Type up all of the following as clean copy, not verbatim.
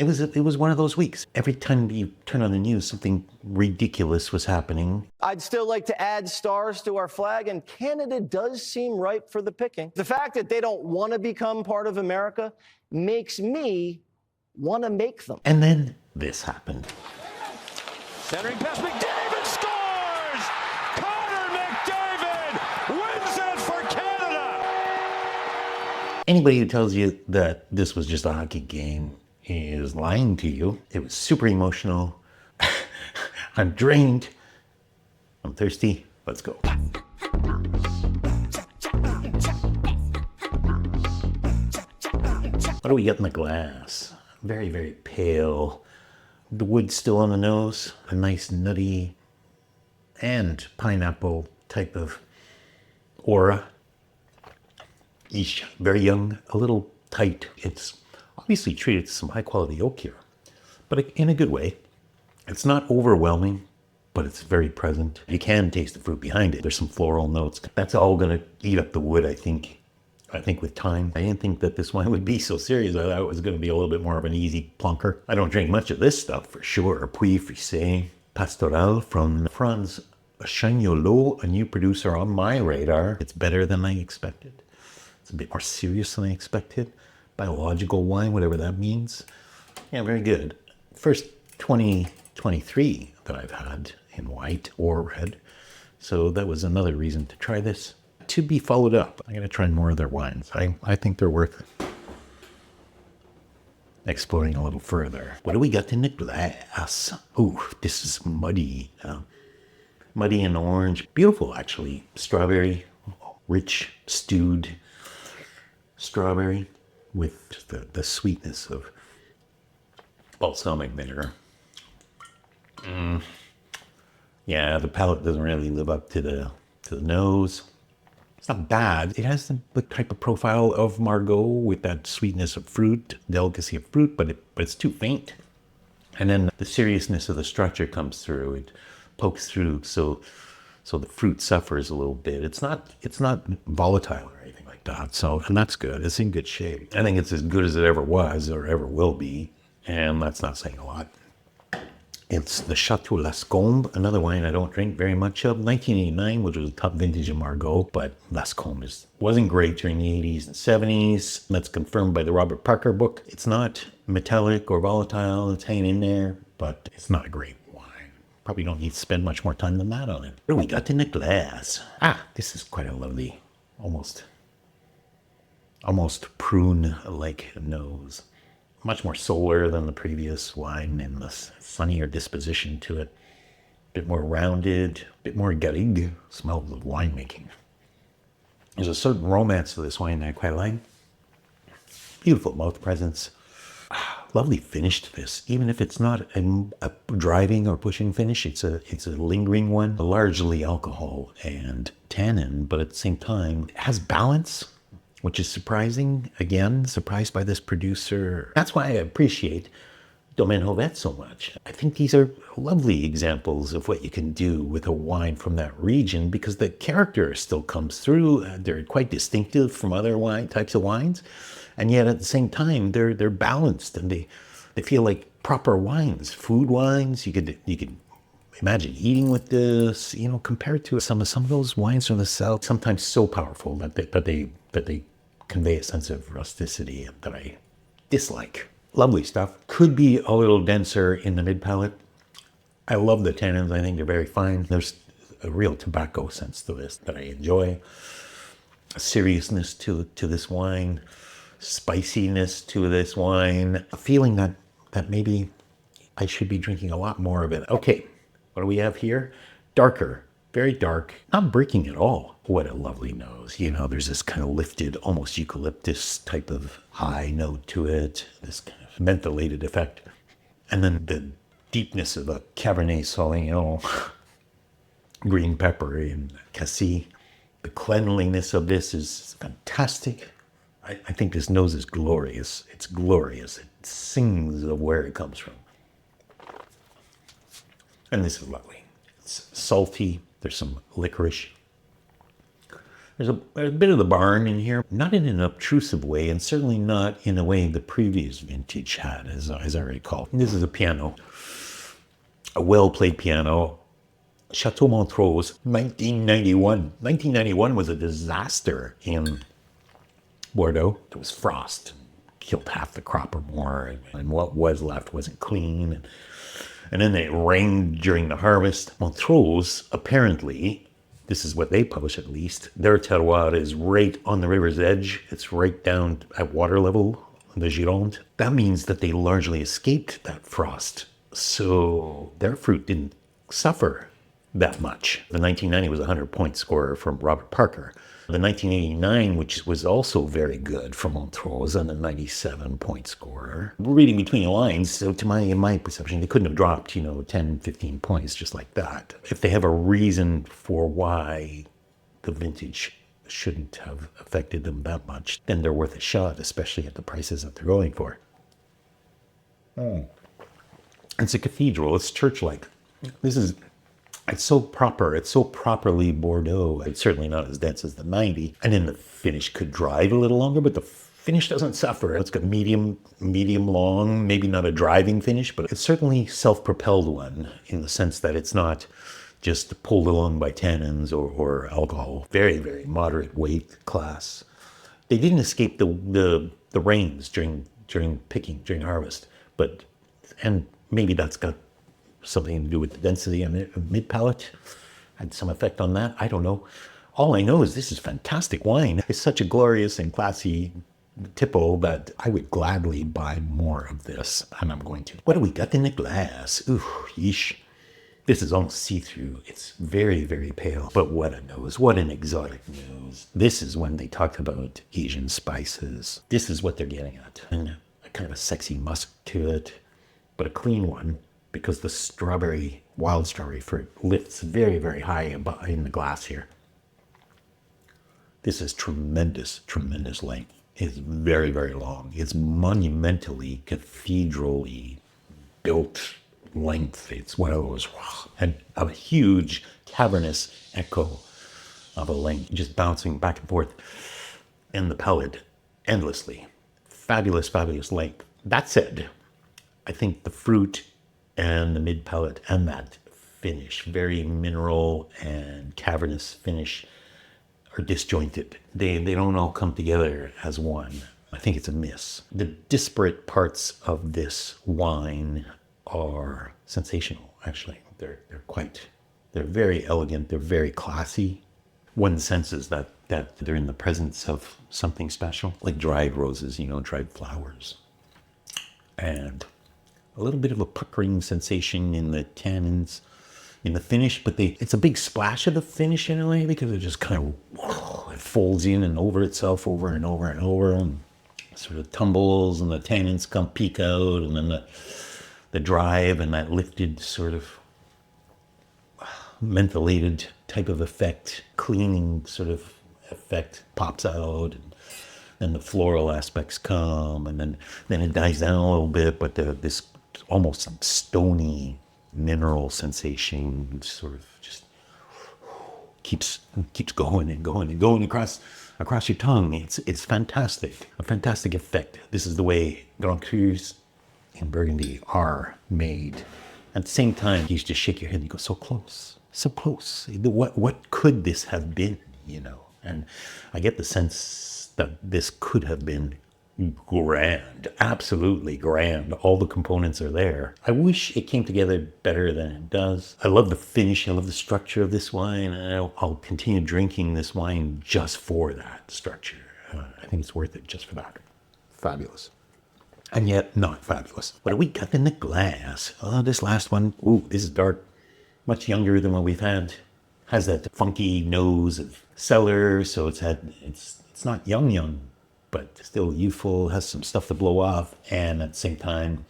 It was one of those weeks. Every time you turn on the news, something ridiculous was happening. I'd still like to add stars to our flag, and Canada does seem ripe for the picking. The fact that they don't want to become part of America makes me want to make them. And then this happened. Centering pass, McDavid scores! Connor McDavid wins it for Canada! Anybody who tells you that this was just a hockey game is lying to you. It was super emotional. I'm drained. I'm thirsty. Let's go. What do we got in the glass? Very, very pale. The wood's still on the nose. A nice nutty and pineapple type of aura. Eesh, very young, a little tight. It's obviously treated to some high quality oak here, but in a good way. It's not overwhelming, but it's very present. You can taste the fruit behind it. There's some floral notes. That's all gonna eat up the wood, I think with time. I didn't think that this wine would be so serious. I thought it was gonna be a little bit more of an easy plunker. I don't drink much of this stuff for sure. Pouilly-Fuissé, Pastoral from Frantz, Chagnoleau, a new producer on my radar. It's better than I expected. It's a bit more serious than I expected. Biological wine, whatever that means. Yeah, very good. First 2023 that I've had in white or red. So that was another reason to try this. To be followed up. I'm going to try more of their wines. I think they're worth exploring a little further. What do we got in the glass? Ooh, this is muddy. Muddy and orange. Beautiful, actually. Strawberry. Rich, stewed strawberry with the sweetness of balsamic vinegar. Yeah, the palate doesn't really live up to the nose. It's not bad. It has the type of profile of Margaux with that sweetness of fruit, delicacy of fruit, but it's too faint. And then the seriousness of the structure comes through. It pokes through, so the fruit suffers a little bit. It's not volatile or anything like that. So, and that's good. It's in good shape. I think it's as good as it ever was or ever will be, and that's not saying a lot. It's the Chateau Lascombes, another wine I don't drink very much of. 1989, which was a top vintage of Margaux, but Lascombes wasn't great during the 80s and 70s. That's confirmed by the Robert Parker book. It's not metallic or volatile. It's hanging in there, but it's not a great wine. Probably don't need to spend much more time than that on it. What do we got in the glass? This is quite a lovely, almost prune-like nose. Much more solar than the previous wine and the sunnier disposition to it. A bit more rounded, a bit more garrigue. Smells of winemaking. There's a certain romance to this wine that I quite like. Beautiful mouth presence. Lovely finish to this. Even if it's not a driving or pushing finish, it's a lingering one. Largely alcohol and tannin, but at the same time, it has balance, which is surprising. Again, surprised by this producer. That's why I appreciate Domaine Hauvette so much. I think these are lovely examples of what you can do with a wine from that region because the character still comes through. They're quite distinctive from other types of wines. And yet at the same time, they're balanced and they feel like proper wines, food wines. You could imagine eating with this, compared to some of those wines from the South, sometimes so powerful that they convey a sense of rusticity that I dislike. Lovely stuff. Could be a little denser in the mid palate. I love the tannins. I think they're very fine. There's a real tobacco sense to this that I enjoy. A seriousness to this wine. Spiciness to this wine. A feeling that maybe I should be drinking a lot more of it. Okay, what do we have here? Darker. Very dark, not breaking at all. What a lovely nose. There's this kind of lifted, almost eucalyptus type of high note to it, this kind of mentholated effect. And then the deepness of a Cabernet Sauvignon, green pepper and cassis. The cleanliness of this is fantastic. I think this nose is glorious. It's glorious. It sings of where it comes from. And this is lovely. It's salty. There's some licorice. There's a bit of the barn in here, not in an obtrusive way, and certainly not in a way the previous vintage had, as I recall. This is a piano, a well-played piano. Chateau Montrose, 1991. 1991 was a disaster in Bordeaux. There was frost, killed half the crop or more, and what was left wasn't clean. And then it rained during the harvest. Montrose, apparently, this is what they publish at least, their terroir is right on the river's edge. It's right down at water level, the Gironde. That means that they largely escaped that frost. So their fruit didn't suffer that much. The 1990 was a 100-point scorer from Robert Parker. The 1989, which was also very good from Montrose, and a 97-point scorer. Reading between the lines, so in my perception, they couldn't have dropped, 10, 15 points just like that. If they have a reason for why the vintage shouldn't have affected them that much, then they're worth a shot, especially at the prices that they're going for. It's a cathedral. It's church-like. It's so proper. It's so properly Bordeaux. It's certainly not as dense as the 90. And then the finish could drive a little longer, but the finish doesn't suffer. It's got medium long, maybe not a driving finish, but it's certainly self-propelled one in the sense that it's not just pulled along by tannins or alcohol. Very, very moderate weight class. They didn't escape the rains during picking, during harvest, and maybe that's got something to do with the density of mid-palate, had some effect on that. I don't know. All I know is this is fantastic wine. It's such a glorious and classy tipple that I would gladly buy more of this, and I'm going to. What do we got in the glass? Ooh, yeesh. This is almost see-through. It's very, very pale. But what a nose. What an exotic nose. This is when they talked about Asian spices. This is what they're getting at. And a kind of a sexy musk to it, but a clean one, because the wild strawberry fruit lifts very, very high in the glass here. This is tremendous, tremendous length. It's very, very long. It's monumentally, cathedraly built length. It's one of those, and a huge cavernous echo of a length, just bouncing back and forth in the palate endlessly. Fabulous, fabulous length. That said, I think the fruit and the mid-palate and that finish, very mineral and cavernous finish, are disjointed. They don't all come together as one. I think it's a miss. The disparate parts of this wine are sensational, actually. They're very elegant, they're very classy. One senses that they're in the presence of something special, like dried roses, dried flowers. And a little bit of a puckering sensation in the tannins, in the finish, but it's a big splash of the finish in a way, because it just kind of it folds in and over itself over and over and over, and sort of tumbles, and the tannins peek out, and then the drive and that lifted sort of mentholated type of effect, cleaning sort of effect pops out, and then the floral aspects come, and then it dies down a little bit, but this almost stony mineral sensation sort of just keeps going and going and going across your tongue. It's fantastic, a fantastic effect. This is the way Grand Crus in Burgundy are made. At the same time, you just shake your head and you go, so close, so close. What could this have been, And I get the sense that this could have been grand, absolutely grand. All the components are there. I wish it came together better than it does. I love the finish. I love the structure of this wine. And I'll continue drinking this wine just for that structure. I think it's worth it just for that. Fabulous. And yet not fabulous. What do we got in the glass? Oh, this last one. Ooh, this is dark. Much younger than what we've had. Has that funky nose of cellar. So it's not young, but still youthful, has some stuff to blow off, and at the same time,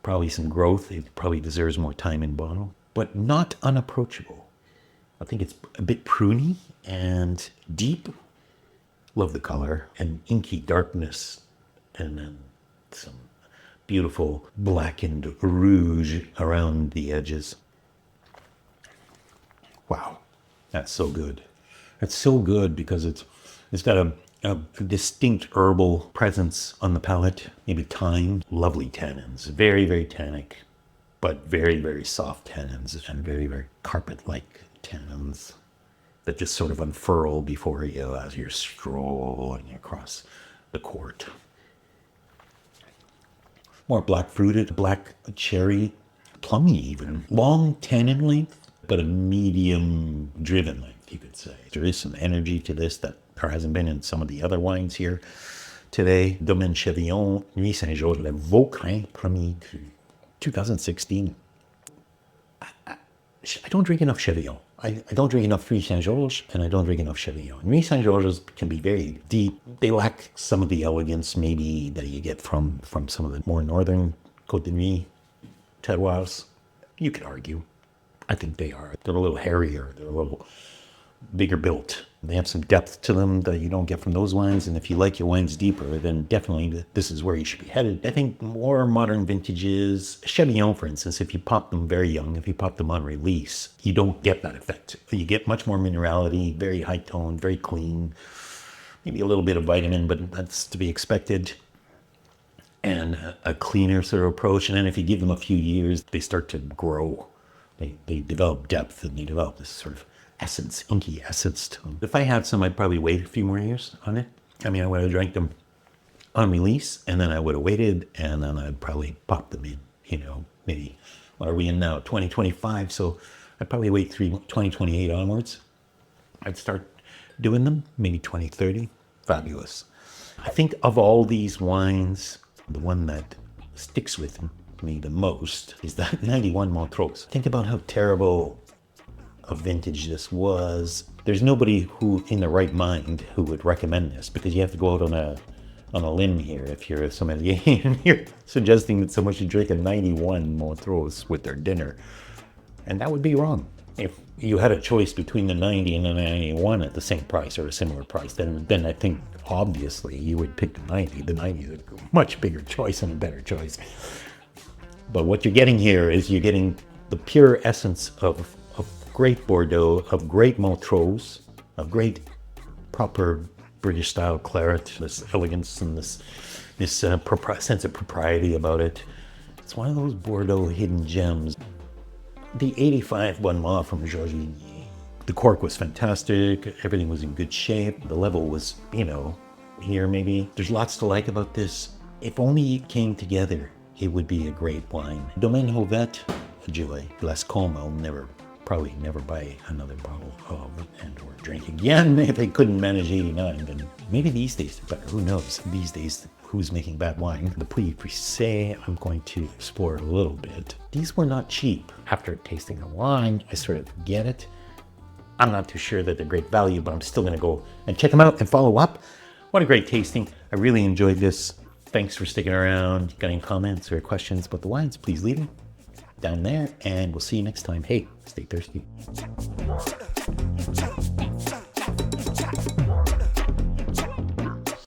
probably some growth. It probably deserves more time in bottle, but not unapproachable. I think it's a bit pruny and deep. Love the color and inky darkness, and then some beautiful blackened rouge around the edges. Wow, that's so good. It's so good because it's got a distinct herbal presence on the palate, maybe thyme, lovely tannins, very, very tannic, but very, very soft tannins and very, very carpet-like tannins that just sort of unfurl before you as you're strolling across the court. More black fruited, black cherry, plummy even. Long tannin length, but a medium driven length, you could say. There is some energy to this that there hasn't been in some of the other wines here today. Domaine Chevillon, Nuits-Saint-Georges, Le Vaucrains, Premier Cru, 2016. I don't drink enough Chevillon. I don't drink enough Nuits-Saint-Georges, and I don't drink enough Chevillon. Nuits-Saint-Georges can be very deep. They lack some of the elegance maybe that you get from some of the more northern Côte de Nuit terroirs. You could argue. I think they are. They're a little hairier. They're a little bigger built. They have some depth to them that you don't get from those wines. And if you like your wines deeper, then definitely this is where you should be headed. I think more modern vintages, Chevillon, for instance, if you pop them very young, if you pop them on release, you don't get that effect. You get much more minerality, very high tone, very clean, maybe a little bit of vitamin, but that's to be expected. And a cleaner sort of approach. And then if you give them a few years, they start to grow. They develop depth and they develop this sort of essence, inky essence to them. If I had some, I'd probably wait a few more years on it. I mean, I would have drank them on release, and then I would have waited, and then I'd probably pop them in, maybe, what are we in now, 2025, so I'd probably wait 2028 onwards. I'd start doing them, maybe 2030, fabulous. I think of all these wines, the one that sticks with me the most is that 91 Montrose. Think about how terrible a vintage this was. There's nobody who in the right mind who would recommend this, because you have to go out on a limb here if you're a sommelier and you're suggesting that someone should drink a 91 Montrose with their dinner, and that would be wrong. If you had a choice between the 90 and the 91 at the same price or a similar price, then I think obviously you would pick the 90. The 90 is a much bigger choice and a better choice. But what you're getting here is you're getting the pure essence of great Bordeaux, of great Montrose, of great proper British style claret, this elegance and this sense of propriety about it. It's one of those Bordeaux hidden gems. The 85 Bonne Mort from Georges Lignier. The cork was fantastic, everything was in good shape, the level was, here maybe. There's lots to like about this. If only it came together, it would be a great wine. Domaine Hauvette, a joy. Lascombes, I'll probably never buy another bottle of and or drink again. If they couldn't manage 89, then maybe these days they're better. Who knows? These days, who's making bad wine? The Pouilly-Fuissé, I'm going to explore a little bit. These were not cheap. After tasting the wine, I sort of get it. I'm not too sure that they're great value, but I'm still going to go and check them out and follow up. What a great tasting. I really enjoyed this. Thanks for sticking around. Got any comments or questions about the wines, please leave them down there, and we'll see you next time. Hey, stay thirsty.